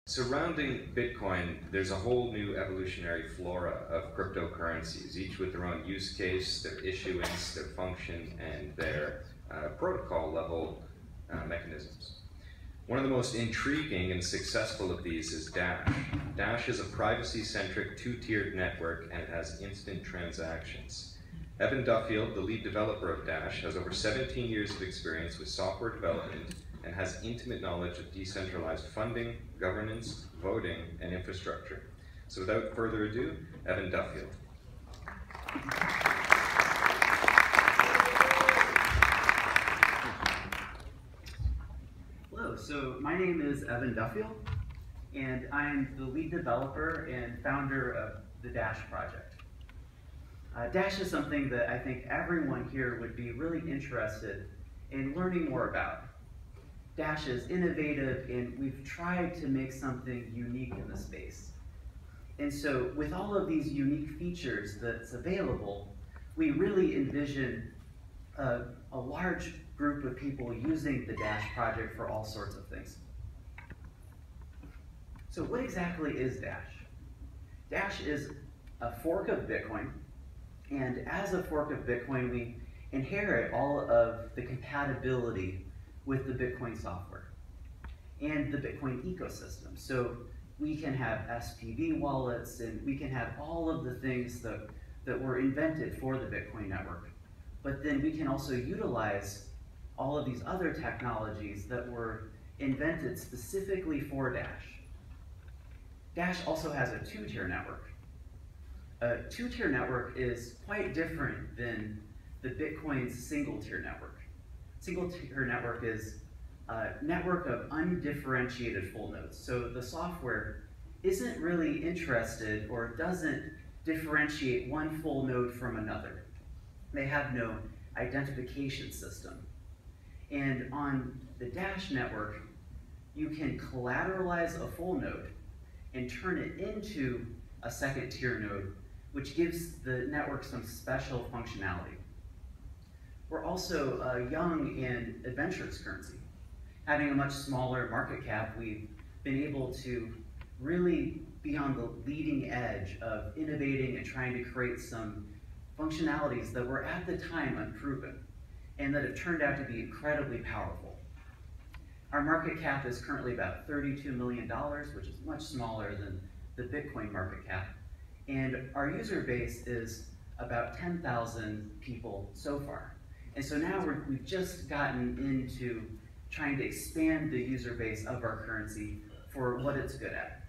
Surrounding Bitcoin, there's a whole new evolutionary flora of cryptocurrencies, each with their own use case, their issuance, their function, and their protocol level mechanisms. One of the most intriguing and successful of these is Dash. Dash is a privacy-centric two-tiered network, and it has instant transactions. Evan Duffield, the lead developer of Dash, has over 17 years of experience with software development and has intimate knowledge of decentralized funding, governance, voting, and infrastructure. So without further ado, Evan Duffield. Hello, so my name is Evan Duffield, and I'm the lead developer and founder of the Dash project. Dash is something that I think everyone here would be really interested in learning more about. Dash is innovative, and we've tried to make something unique in the space. And so with all of these unique features that's available, we really envision a large group of people using the Dash project for all sorts of things. So what exactly is Dash? Dash is a fork of Bitcoin, and as a fork of Bitcoin, we inherit all of the compatibility with the Bitcoin software and the Bitcoin ecosystem. So we can have SPV wallets, and we can have all of the things that were invented for the Bitcoin network. But then we can also utilize all of these other technologies that were invented specifically for Dash. Dash also has a two-tier network. A two-tier network is quite different than the Bitcoin's single-tier network. Single-tier network is a network of undifferentiated full nodes. So the software isn't really interested or doesn't differentiate one full node from another. They have no identification system. And on the Dash network, you can collateralize a full node and turn it into a second-tier node, which gives the network some special functionality. We're also a young and adventurous currency. Having a much smaller market cap, we've been able to really be on the leading edge of innovating and trying to create some functionalities that were at the time unproven and that have turned out to be incredibly powerful. Our market cap is currently about $32 million, which is much smaller than the Bitcoin market cap. And our user base is about 10,000 people so far. And so now we've just gotten into trying to expand the user base of our currency for what it's good at.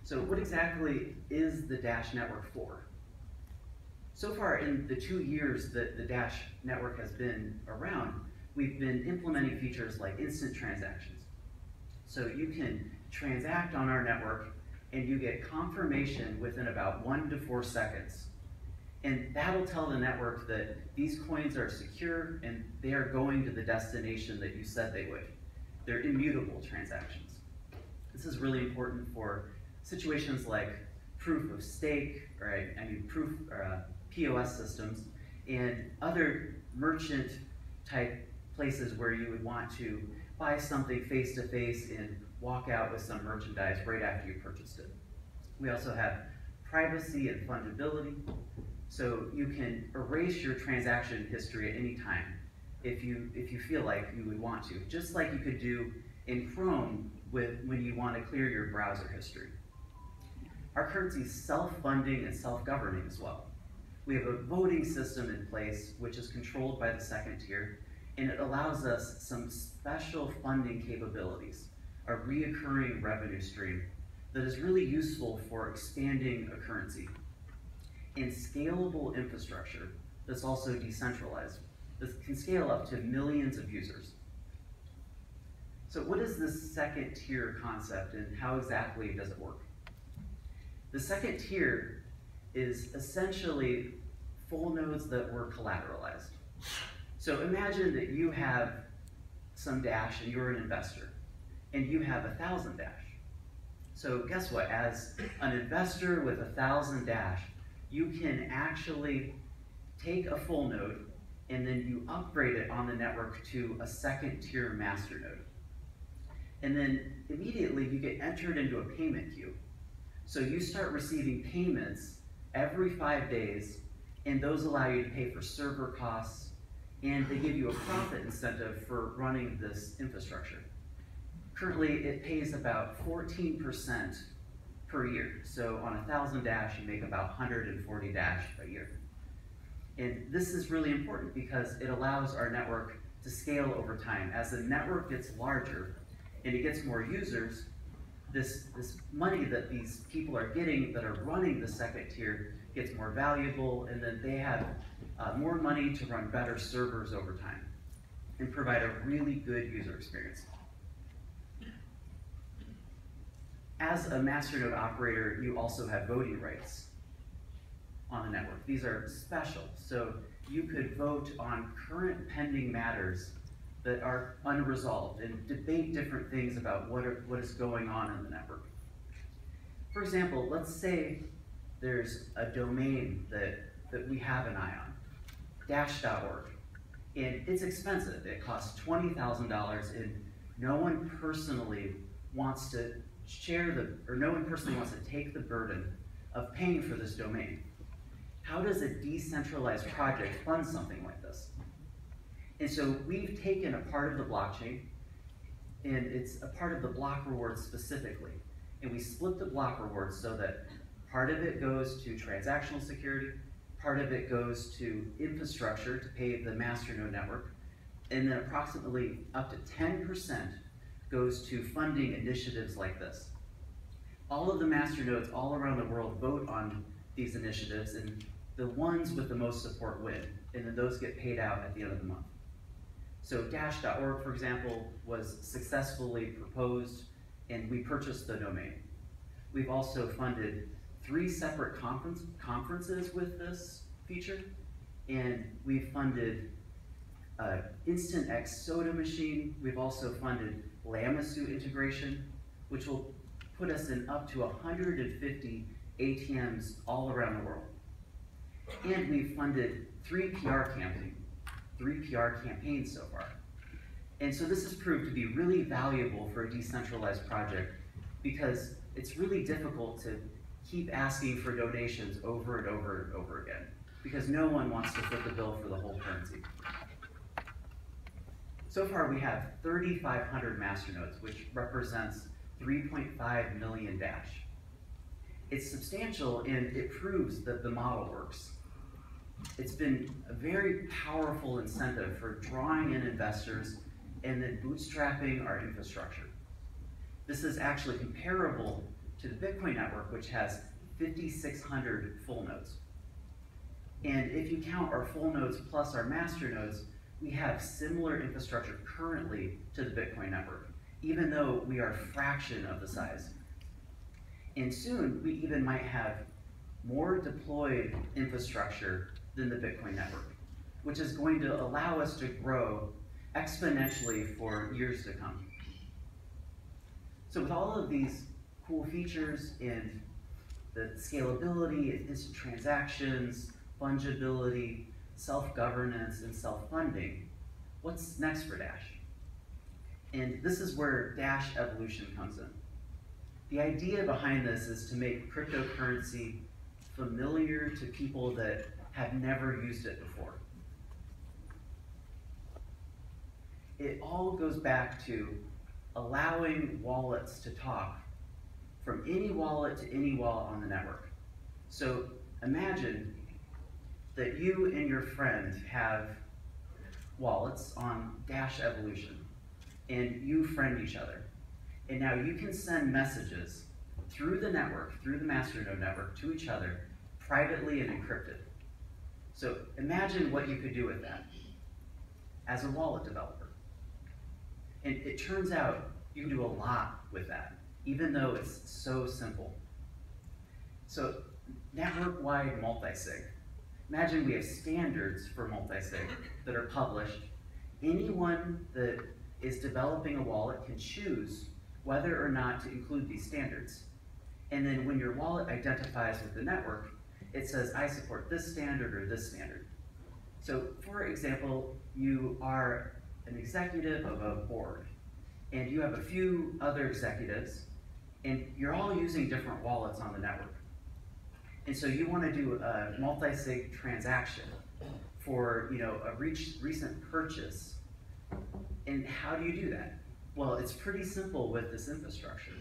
So what exactly is the Dash network for? So far in the 2 years that the Dash network has been around, we've been implementing features like instant transactions. So you can transact on our network and you get confirmation within about 1 to 4 seconds. And that'll tell the network that these coins are secure and they are going to the destination that you said they would. They're immutable transactions. This is really important for situations like proof of stake, right? POS systems, and other merchant type places where you would want to buy something face to face and walk out with some merchandise right after you purchased it. We also have privacy and fungibility. So you can erase your transaction history at any time if you feel like you would want to, just like you could do in Chrome when you want to clear your browser history. Our currency is self-funding and self-governing as well. We have a voting system in place which is controlled by the second tier, and it allows us some special funding capabilities, a reoccurring revenue stream that is really useful for expanding a currency. And scalable infrastructure that's also decentralized. This can scale up to millions of users. So what is this second tier concept and how exactly does it work? The second tier is essentially full nodes that were collateralized. So imagine that you have some Dash and you're an investor and you have 1,000 Dash. So guess what? As an investor with 1,000 Dash, you can actually take a full node and then you upgrade it on the network to a second tier master node. And then immediately you get entered into a payment queue. So you start receiving payments every 5 days, and those allow you to pay for server costs, and they give you a profit incentive for running this infrastructure. Currently, it pays about 14% per year. So on 1,000 dash, you make about 140 dash a year. And this is really important because it allows our network to scale over time. As the network gets larger and it gets more users, this money that these people are getting that are running the second tier gets more valuable, and then they have more money to run better servers over time and provide a really good user experience. As a masternode operator, you also have voting rights on the network. These are special, so you could vote on current pending matters that are unresolved and debate different things about what is going on in the network. For example, let's say there's a domain that we have an eye on, dash.org, and it's expensive. It costs $20,000, and no one personally wants to take the burden of paying for this domain. How does a decentralized project fund something like this? And so we've taken a part of the blockchain, and it's a part of the block reward specifically. And we split the block reward so that part of it goes to transactional security, part of it goes to infrastructure to pay the masternode network, and then approximately up to 10% goes to funding initiatives like this. All of the masternodes all around the world vote on these initiatives, and the ones with the most support win, and then those get paid out at the end of the month. So dash.org, for example, was successfully proposed, and we purchased the domain. We've also funded 3 separate conferences with this feature, and we've funded Instant X soda machine. We've also funded Lamasu integration, which will put us in up to 150 ATMs all around the world. And we've funded 3 PR campaigns so far. And so this has proved to be really valuable for a decentralized project because it's really difficult to keep asking for donations over and over and over again because no one wants to foot the bill for the whole currency. So far we have 3,500 masternodes, which represents 3.5 million dash. It's substantial, and it proves that the model works. It's been a very powerful incentive for drawing in investors and then bootstrapping our infrastructure. This is actually comparable to the Bitcoin network, which has 5,600 full nodes. And if you count our full nodes plus our master nodes, we have similar infrastructure currently to the Bitcoin network, even though we are a fraction of the size. And soon, we even might have more deployed infrastructure than the Bitcoin network, which is going to allow us to grow exponentially for years to come. So with all of these cool features and the scalability and instant transactions, fungibility, self-governance, and self-funding, what's next for Dash? And this is where Dash evolution comes in. The idea behind this is to make cryptocurrency familiar to people that have never used it before. It all goes back to allowing wallets to talk from any wallet to any wallet on the network. So imagine that you and your friend have wallets on Dash Evolution, and you friend each other. And now you can send messages through the network, through the masternode network, to each other, privately and encrypted. So imagine what you could do with that as a wallet developer. And it turns out you can do a lot with that, even though it's so simple. So network-wide multisig. Imagine we have standards for multisig that are published. Anyone that is developing a wallet can choose whether or not to include these standards. And then when your wallet identifies with the network, it says, I support this standard or this standard. So for example, you are an executive of a board, and you have a few other executives, and you're all using different wallets on the network. And so you want to do a multi-sig transaction for a recent purchase. And how do you do that? Well, it's pretty simple with this infrastructure.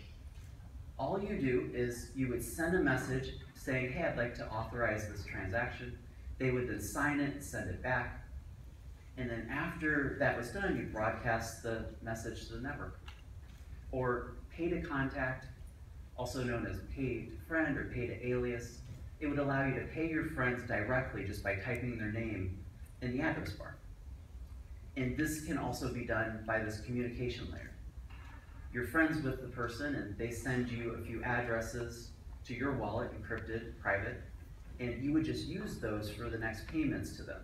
All you do is you would send a message saying, hey, I'd like to authorize this transaction. They would then sign it, send it back. And then after that was done, you broadcast the message to the network. Or pay to contact, also known as pay to friend or pay to alias. It would allow you to pay your friends directly just by typing their name in the address bar. And this can also be done by this communication layer. You're friends with the person and they send you a few addresses to your wallet, encrypted, private, and you would just use those for the next payments to them.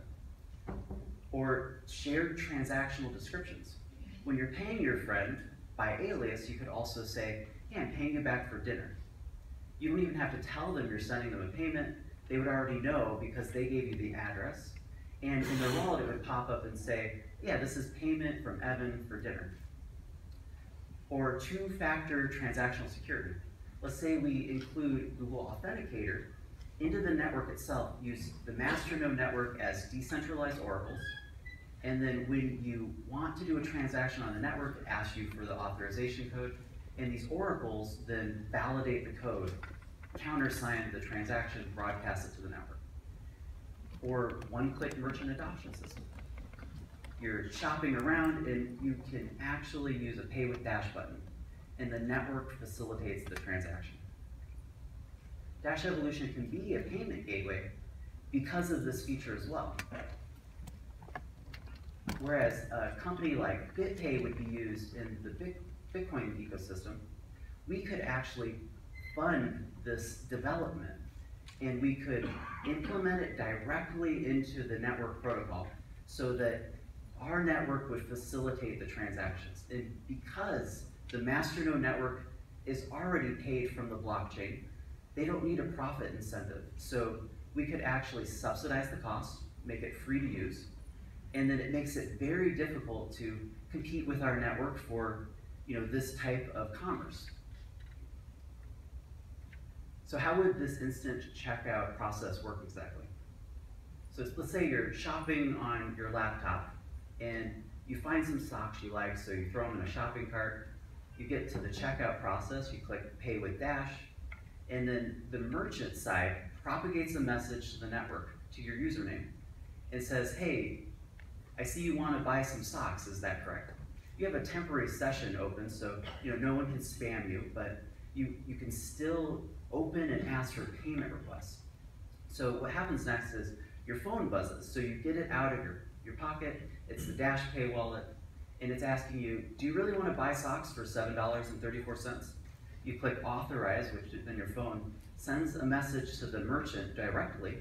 Or shared transactional descriptions. When you're paying your friend by alias, you could also say, hey, I'm paying you back for dinner. You don't even have to tell them you're sending them a payment. They would already know because they gave you the address. And in their wallet, it would pop up and say, yeah, this is payment from Evan for dinner. Or two-factor transactional security. Let's say we include Google Authenticator into the network itself, use the masternode network as decentralized oracles, and then when you want to do a transaction on the network, it asks you for the authorization code, and these oracles then validate the code, countersign the transaction, broadcast it to the network. Or one-click merchant adoption system. You're shopping around and you can actually use a Pay with Dash button, and the network facilitates the transaction. Dash Evolution can be a payment gateway because of this feature as well. Whereas a company like BitPay would be used in the Bitcoin ecosystem, we could actually fund this development and we could implement it directly into the network protocol so that our network would facilitate the transactions. And because the masternode network is already paid from the blockchain, they don't need a profit incentive. So we could actually subsidize the cost, make it free to use, and then it makes it very difficult to compete with our network for this type of commerce. So how would this instant checkout process work exactly? So let's say you're shopping on your laptop and you find some socks you like, so you throw them in a shopping cart, you get to the checkout process, you click Pay with Dash, and then the merchant side propagates a message to the network, to your username, and says, hey, I see you want to buy some socks, is that correct? You have a temporary session open, so no one can spam you, but you can still open and ask for payment requests. So what happens next is your phone buzzes, so you get it out of your pocket, it's the Dash Pay wallet, and it's asking you, do you really want to buy socks for $7.34? You click authorize, which then your phone sends a message to the merchant directly,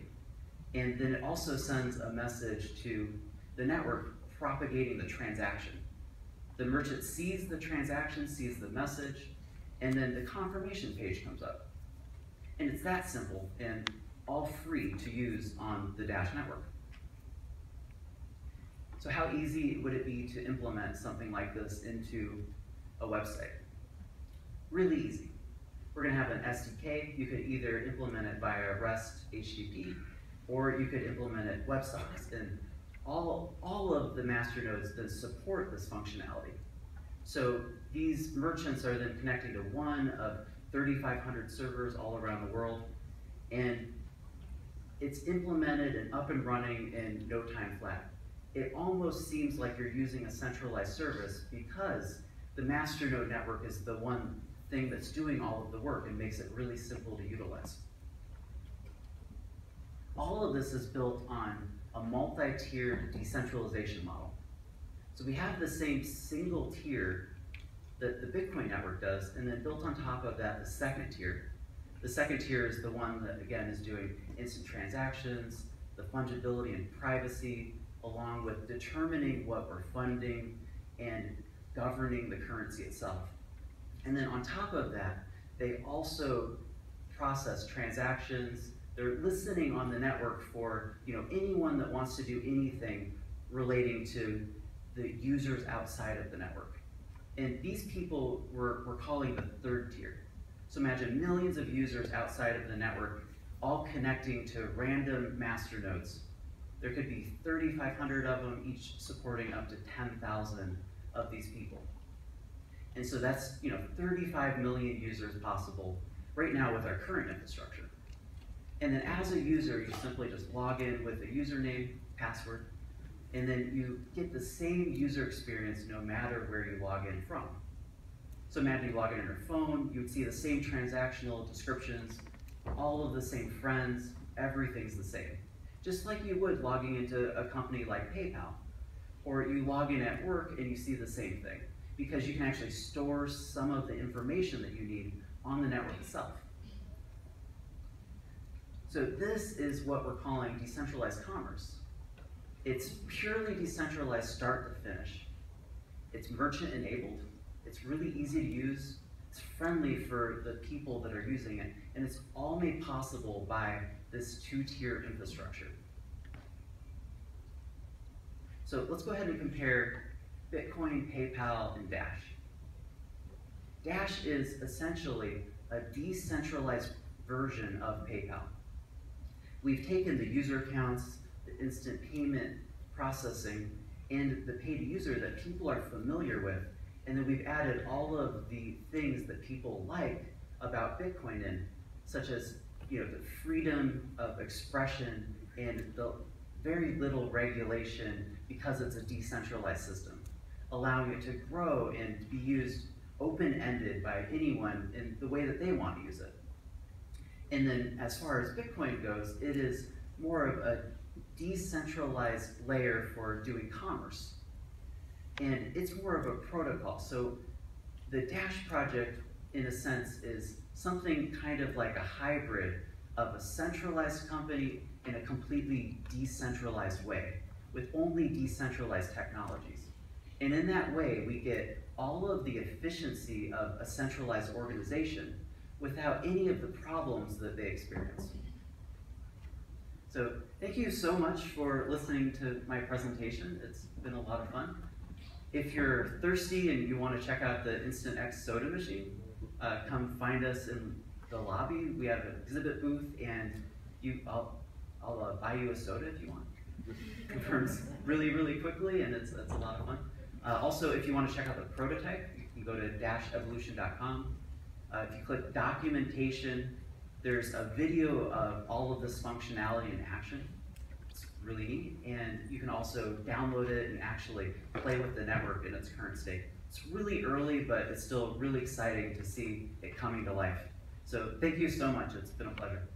and then it also sends a message to the network propagating the transaction. The merchant sees the transaction, sees the message, and then the confirmation page comes up. And it's that simple and all free to use on the Dash network. So how easy would it be to implement something like this into a website? Really easy. We're going to have an SDK. You could either implement it via REST HTTP, or you could implement it WebSockets. And all of the masternodes that support this functionality. So these merchants are then connecting to one of 3,500 servers all around the world, and it's implemented and up and running in no time flat. It almost seems like you're using a centralized service because the masternode network is the one thing that's doing all of the work and makes it really simple to utilize. All of this is built on a multi-tiered decentralization model. So we have the same single tier that the Bitcoin network does, and then built on top of that, the second tier. The second tier is the one that, again, is doing instant transactions, the fungibility and privacy, along with determining what we're funding and governing the currency itself. And then on top of that, they also process transactions. They're listening on the network for anyone that wants to do anything relating to the users outside of the network. And these people we're calling the third tier. So imagine millions of users outside of the network all connecting to random master nodes. There could be 3,500 of them, each supporting up to 10,000 of these people. And so that's 35 million users possible right now with our current infrastructure. And then as a user, you simply just log in with a username, password, and then you get the same user experience no matter where you log in from. So imagine you log in on your phone, you would see the same transactional descriptions, all of the same friends, everything's the same. Just like you would logging into a company like PayPal. Or you log in at work and you see the same thing, because you can actually store some of the information that you need on the network itself. So this is what we're calling decentralized commerce. It's purely decentralized start to finish. It's merchant enabled. It's really easy to use. It's friendly for the people that are using it. And it's all made possible by this two-tier infrastructure. So let's go ahead and compare Bitcoin, PayPal, and Dash. Dash is essentially a decentralized version of PayPal. We've taken the user accounts, the instant payment processing, and the pay-to-user that people are familiar with, and then we've added all of the things that people like about Bitcoin in, such as the freedom of expression and the very little regulation because it's a decentralized system, allowing it to grow and be used open-ended by anyone in the way that they want to use it. And then as far as Bitcoin goes, it is more of a decentralized layer for doing commerce. And it's more of a protocol. So the Dash project, in a sense, is something kind of like a hybrid of a centralized company in a completely decentralized way, with only decentralized technologies. And in that way, we get all of the efficiency of a centralized organization without any of the problems that they experience. So thank you so much for listening to my presentation. It's been a lot of fun. If you're thirsty and you want to check out the Instant X soda machine, come find us in the lobby. We have an exhibit booth, and I'll buy you a soda if you want. Confirms really, really quickly, and it's a lot of fun. Also, if you want to check out the prototype, you can go to dashevolution.com. If you click documentation, there's a video of all of this functionality in action. It's really neat, and you can also download it and actually play with the network in its current state. It's really early, but it's still really exciting to see it coming to life. So thank you so much. It's been a pleasure.